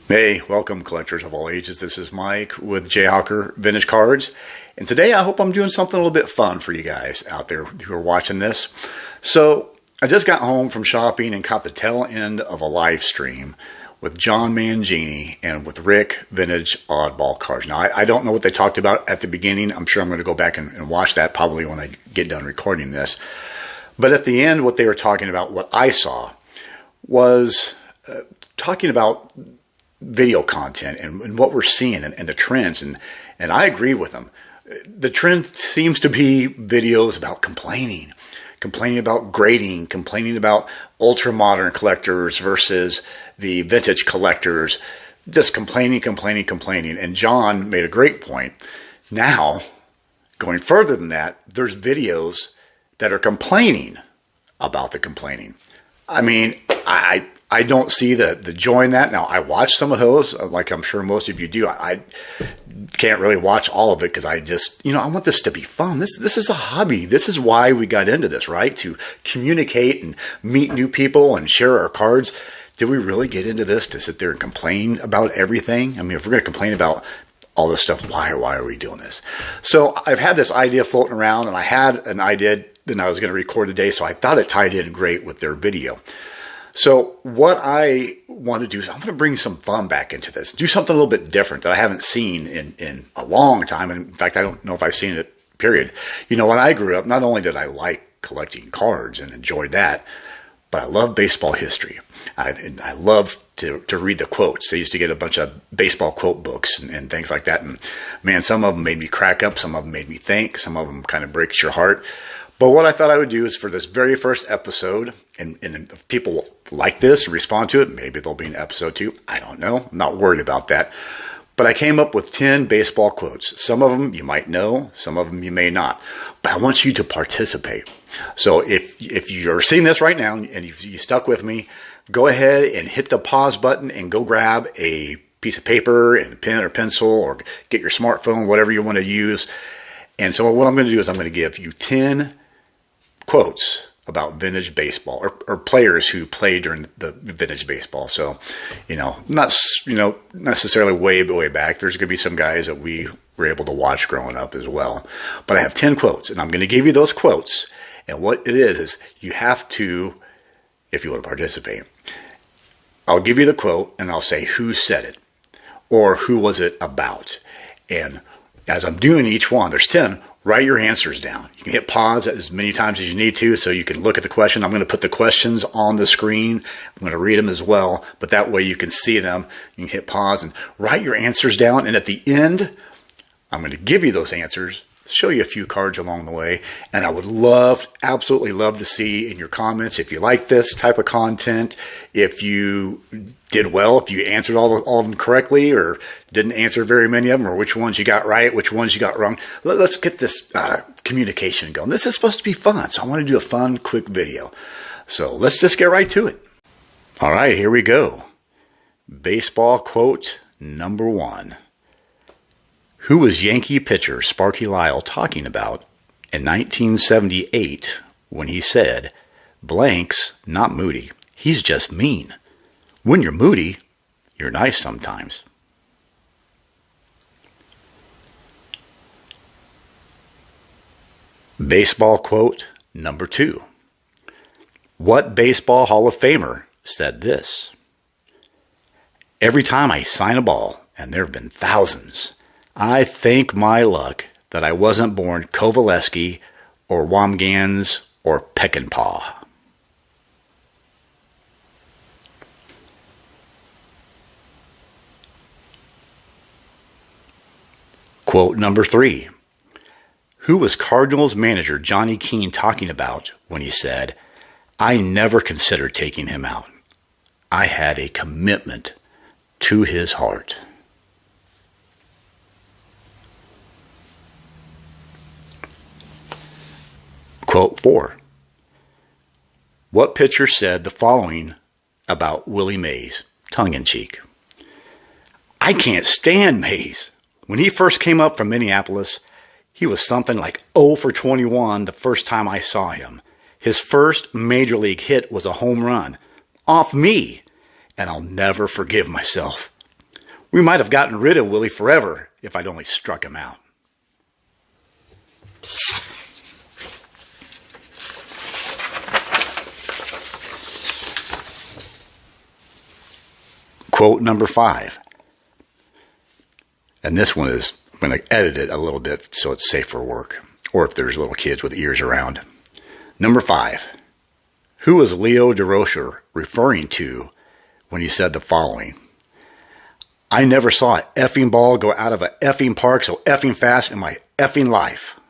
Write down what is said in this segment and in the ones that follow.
Hey, welcome collectors of all ages. This is Mike with Jayhawker Vintage Cards. And today I hope I'm doing something a little bit fun for you guys out there who are watching this. So I just got home from shopping and caught the tail end of a live stream with John Mangini and with Rick Vintage Oddball Cards. Now I don't know what they talked about at the beginning. I'm sure I'm going to go back and watch that probably when I get done recording this. But at the end, what they were talking about, what I saw, was talking about video content and what we're seeing and the trends. And I agree with them. The trend seems to be videos about complaining about grading, complaining about ultra modern collectors versus the vintage collectors, just complaining. And John made a great point. Now, going further than that, there's videos that are complaining about the complaining. I mean, I don't see the joy in that. Now, I watch some of those, like I'm sure most of you do. I can't really watch all of it because I just, I want this to be fun. This is a hobby. This is why we got into this, right? To communicate and meet new people and share our cards. Did we really get into this to sit there and complain about everything? I mean, if we're going to complain about all this stuff, why are we doing this? So I've had this idea floating around, and I had an idea that I was going to record today, so I thought it tied in great with their video. So what I want to do is I'm going to bring some fun back into this, do something a little bit different that I haven't seen in a long time. And in fact, I don't know if I've seen it, period. When I grew up, not only did I like collecting cards and enjoyed that, but I love baseball history. I love to read the quotes. I used to get a bunch of baseball quote books and things like that. And man, some of them made me crack up. Some of them made me think. Some of them kind of breaks your heart. But what I thought I would do is for this very first episode, and if people like this and respond to it, maybe there'll be an episode 2. I don't know. I'm not worried about that. But I came up with 10 baseball quotes. Some of them you might know, some of them you may not. But I want you to participate. So if you're seeing this right now and you stuck with me, go ahead and hit the pause button and go grab a piece of paper and a pen or pencil or get your smartphone, whatever you want to use. And so what I'm going to do is I'm going to give you 10 quotes about vintage baseball or players who played during the vintage baseball. So, not necessarily way back. There's going to be some guys that we were able to watch growing up as well. But I have 10 quotes, and I'm going to give you those quotes. And what it is you have to, if you want to participate, I'll give you the quote and I'll say who said it or who was it about. And as I'm doing each one, there's 10. Write your answers down. You can hit pause as many times as you need to so you can look at the question. I'm going to put the questions on the screen. I'm going to read them as well, but that way you can see them. You can hit pause and write your answers down. And at the end, I'm going to give you those answers, show you a few cards along the way. And I would absolutely love to see in your comments if you like this type of content, if you did well, if you answered all of them correctly or didn't answer very many of them, or which ones you got right, which ones you got wrong. Let's get this communication going. This is supposed to be fun, so I want to do a fun, quick video. So let's just get right to it. All right, here we go. Baseball quote number 1. Who was Yankee pitcher Sparky Lyle talking about in 1978 when he said, "Blank's not moody, he's just mean. When you're moody, you're nice sometimes." Baseball quote number 2. What baseball Hall of Famer said this? "Every time I sign a ball, and there have been thousands, I thank my luck that I wasn't born Kovaleski or Wamgans or Peckinpah." Quote number 3. Who was Cardinals manager Johnny Keane talking about when he said, "I never considered taking him out. I had a commitment to his heart"? Quote 4. What pitcher said the following about Willie Mays, tongue-in-cheek? "I can't stand Mays. When he first came up from Minneapolis, he was something like 0 for 21 the first time I saw him. His first major league hit was a home run. Off me. And I'll never forgive myself. We might have gotten rid of Willie forever if I'd only struck him out. Quote number 5. And this one is, I'm going to edit it a little bit so it's safe for work, or if there's little kids with ears around. Number 5. Who was Leo Durocher referring to when he said the following? I never saw an effing ball go out of a effing park so effing fast in my effing life.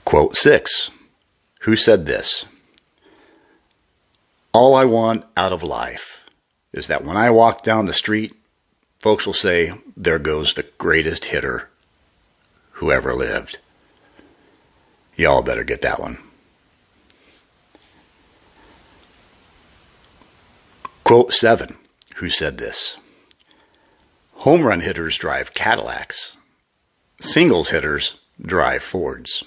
Quote 6. Who said this? All I want out of life is that when I walk down the street, folks will say, there goes the greatest hitter who ever lived. Y'all better get that one. Quote 7. Who said this? Home run hitters drive Cadillacs. Singles hitters drive Fords.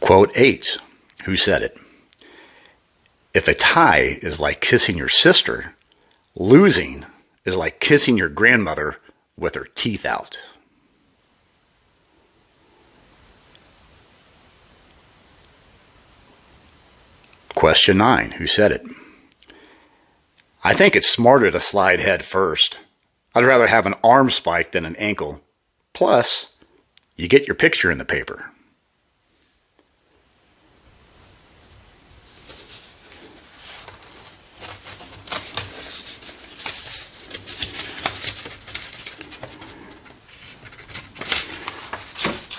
Quote 8. Who said it? If a tie is like kissing your sister, losing is like kissing your grandmother with her teeth out. Question 9. Who said it? I think it's smarter to slide head first. I'd rather have an arm spike than an ankle. Plus, you get your picture in the paper.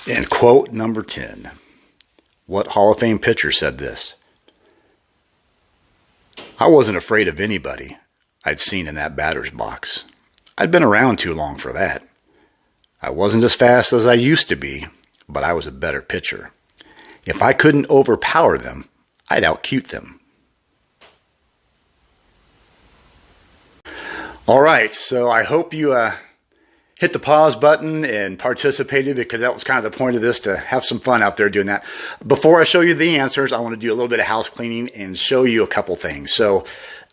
And quote number 10. What Hall of Fame pitcher said this? I wasn't afraid of anybody I'd seen in that batter's box. I'd been around too long for that. I wasn't as fast as I used to be, but I was a better pitcher. If I couldn't overpower them, I'd outcute them. All right, so I hope you hit the pause button and participated, because that was kind of the point of this, to have some fun out there doing that. Before I show you the answers, I want to do a little bit of house cleaning and show you a couple things. So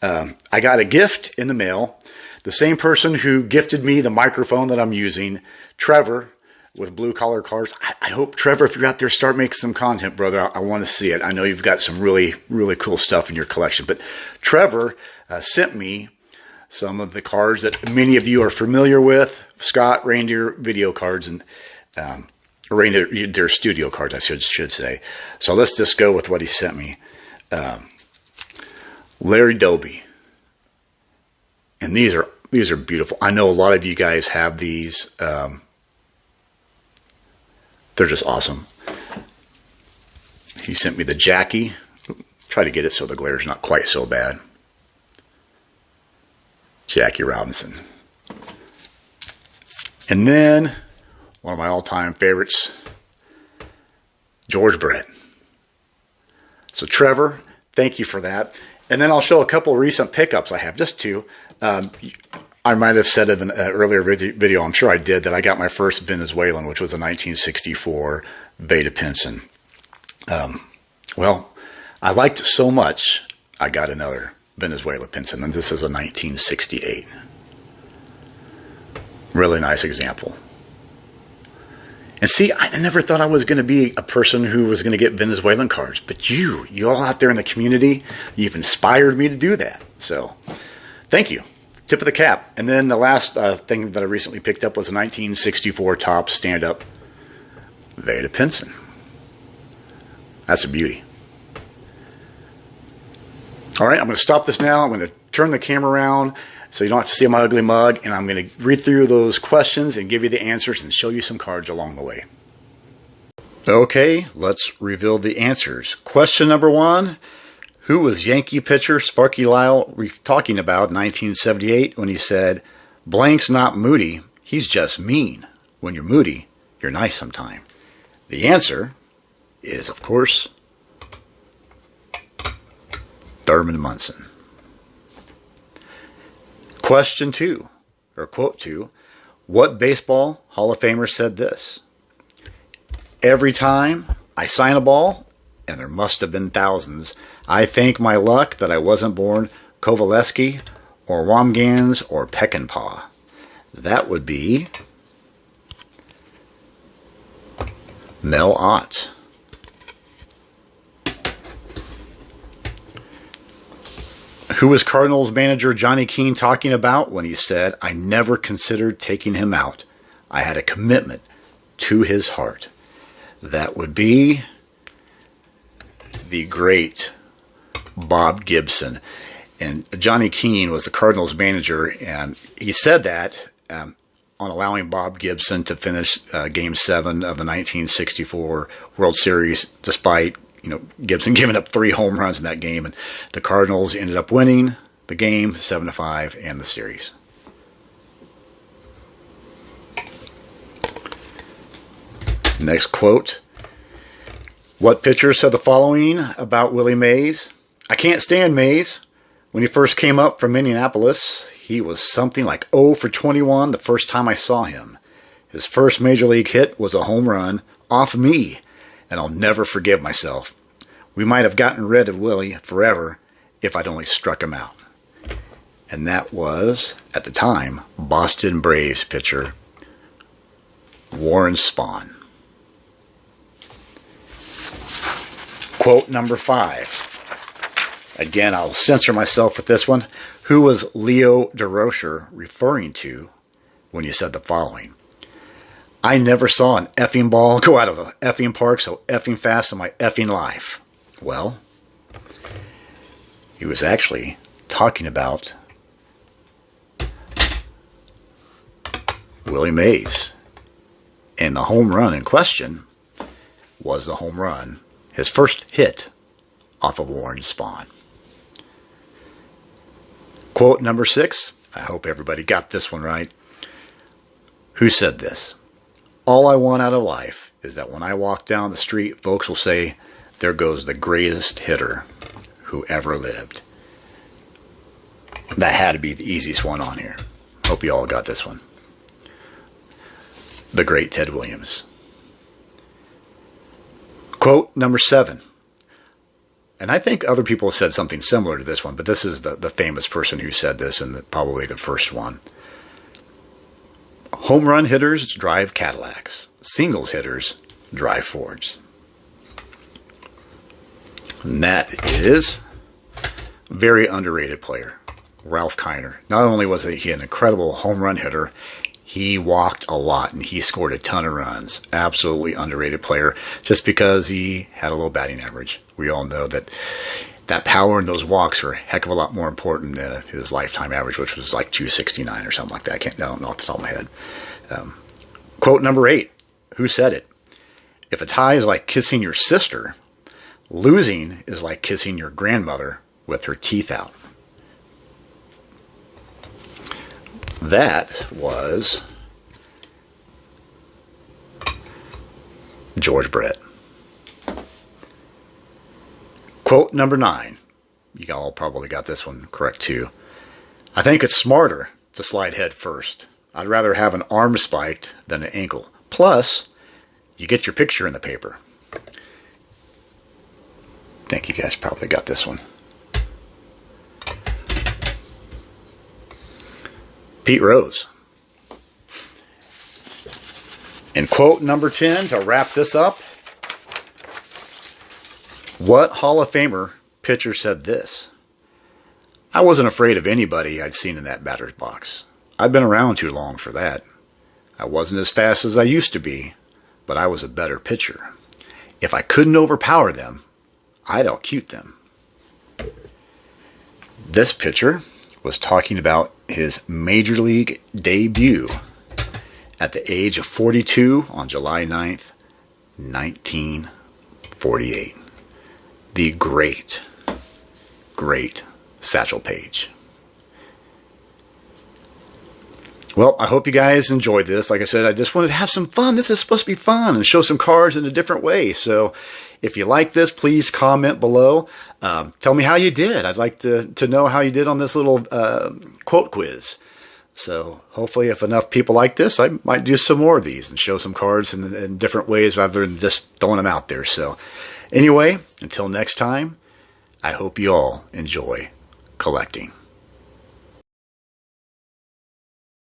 I got a gift in the mail. The same person who gifted me the microphone that I'm using, Trevor, with Blue Collar Cards. I hope, Trevor, if you're out there, start making some content, brother. I want to see it. I know you've got some really, really cool stuff in your collection. But Trevor sent me some of the cards that many of you are familiar with, Scott Reindeer video cards, and Reindeer studio cards, I should say. So let's just go with what he sent me. Larry Doby. And these are beautiful. I know a lot of you guys have these. They're just awesome. He sent me the Jackie. Try to get it so the glare is not quite so bad. Jackie Robinson. And then, one of my all-time favorites, George Brett. So Trevor, thank you for that. And then I'll show a couple of recent pickups I have, just two. I might have said it in an earlier video, I'm sure I did, that I got my first Venezuelan, which was a 1964 Veda Pinson. Well, I liked it so much, I got another Venezuela Pinson, and this is a 1968. Really nice example. And see, I never thought I was going to be a person who was going to get Venezuelan cards, but you all out there in the community, you've inspired me to do that. So, thank you. Tip of the cap. And then the last thing that I recently picked up was a 1964 top stand-up Veda Pinson. That's a beauty. All right, I'm going to stop this now. I'm going to turn the camera around so you don't have to see my ugly mug, and I'm going to read through those questions and give you the answers and show you some cards along the way. Okay, let's reveal the answers. Question number 1, who was Yankee pitcher Sparky Lyle talking about in 1978 when he said, "Blank's not moody, he's just mean. When you're moody, you're nice sometime"? The answer is, of course, Thurman Munson. Question 2. or quote to, what baseball Hall of Famer said this? Every time I sign a ball, and there must have been thousands, I thank my luck that I wasn't born Kovaleski or Wamgans or Peckinpah. That would be Mel Ott. Who was Cardinals manager Johnny Keane talking about when he said, I never considered taking him out. I had a commitment to his heart. That would be the great Bob Gibson. And Johnny Keane was the Cardinals manager, and he said that on allowing Bob Gibson to finish Game 7 of the 1964 World Series, despite Gibson giving up 3 home runs in that game, and the Cardinals ended up winning the game 7-5 and the series. Next quote. What pitcher said the following about Willie Mays? I can't stand Mays. When he first came up from Indianapolis, he was something like 0 for 21 the first time I saw him. His first major league hit was a home run off me, and I'll never forgive myself. We might have gotten rid of Willie forever if I'd only struck him out. And that was, at the time, Boston Braves pitcher Warren Spahn. Quote number 5. Again, I'll censor myself with this one. Who was Leo Durocher referring to when he said the following? I never saw an effing ball go out of the effing park so effing fast in my effing life. Well, he was actually talking about Willie Mays. And the home run in question was the home run, his first hit off of Warren Spahn. Quote number 6. I hope everybody got this one right. Who said this? All I want out of life is that when I walk down the street, folks will say, there goes the greatest hitter who ever lived. That had to be the easiest one on here. Hope you all got this one. The great Ted Williams. Quote number 7. And I think other people have said something similar to this one, but this is the famous person who said this, and probably the first one. Home run hitters drive Cadillacs. Singles hitters drive Fords. And that is a very underrated player, Ralph Kiner. Not only was he an incredible home run hitter, he walked a lot and he scored a ton of runs. Absolutely underrated player just because he had a low batting average. We all know that power and those walks are a heck of a lot more important than his lifetime average, which was like 269 or something like that. I don't know off the top of my head. Quote number 8. Who said it? If a tie is like kissing your sister, losing is like kissing your grandmother with her teeth out. That was George Brett. Quote number 9. You all probably got this one correct too. I think it's smarter to slide head first. I'd rather have an arm spiked than an ankle. Plus, you get your picture in the paper. I think you guys probably got this one. Pete Rose. And quote number 10 to wrap this up. What Hall of Famer pitcher said this? I wasn't afraid of anybody I'd seen in that batter's box. I've been around too long for that. I wasn't as fast as I used to be, but I was a better pitcher. If I couldn't overpower them, I'd outcute them. This pitcher was talking about his Major League debut at the age of 42 on July 9th, 1948. The great, great Satchel Paige. Well, I hope you guys enjoyed this. Like I said, I just wanted to have some fun. This is supposed to be fun and show some cards in a different way. So if you like this, please comment below. Tell me how you did. I'd like to know how you did on this little quote quiz. So hopefully if enough people like this, I might do some more of these and show some cards in different ways rather than just throwing them out there. So anyway, until next time, I hope you all enjoy collecting.